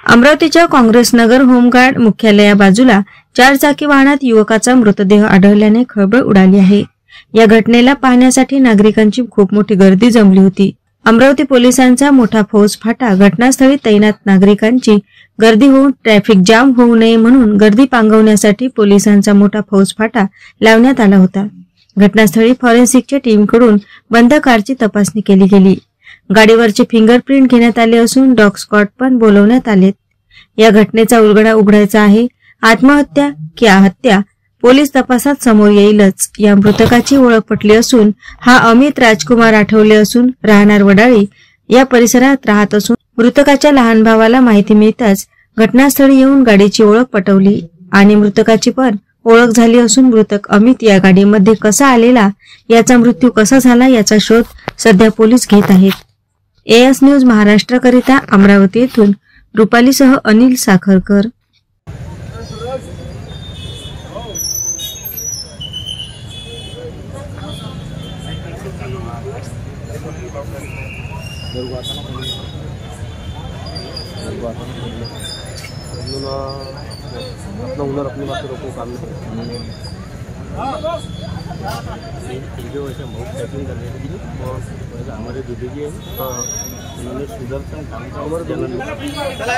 अमरावतीच्या काँग्रेस नगर होमगार्ड मुख्यालया बाजूला 4 चाकी वाहनात युवकाचा मृतदेह आढळल्याने खळबळ उडाली आहे। या घटनेला पाहण्यासाठी नागरिकांची खूप मोठी गर्दी जमली होती। अमरावती पोलिसांचा मोठा फौज फाटा घटनास्थळी तैनात, नागरिकांची गर्दी होऊन ट्रॅफिक जाम होऊ नये म्हणून गर्दी पांगवण्यासाठी पोलिसांचा मोठा फौज फाटा लावण्यात आला होता। घटनास्थळी फॉरेन्सिकच्या टीमकडून बंद कारची तपासणी केली गेली। गाडीवरचे फिंगरप्रिंट घेण्यात आले असून डॉग स्क्वॉड पण बोलवण्यात आलेत। या घटनेचा उलगडा उघडायचा आहे। आत्महत्या की हत्या पोलीस तपासात समोर येईलच। या मृतकाची ओळख पटली असून हा अमित राजकुमार आठवले असून राहणार वडाळी या परिसरात राहत असून मृतकाच्या लहान भावाला माहिती मिळताच घटनास्थळी येऊन गाडीची ओळख पटवली आणि मृतकाची पण ओळख झाली असून मृतक अमित या गाडीमध्ये कसा आलेला, याचा मृत्यू कसा झाला याचा शोध सध्या पोलीस घेत आहेत। एएस न्यूज महाराष्ट्र करिता अमरावती येथून रुपालीसह अनिल साखरकर। अपना हुनर अपनी बात रोको काम नहीं जो ऐसे बहुत सेटिंग करने के लिए और हमारे दीदी जी हैं उन्होंने सुदर्शन काम का उम्र चला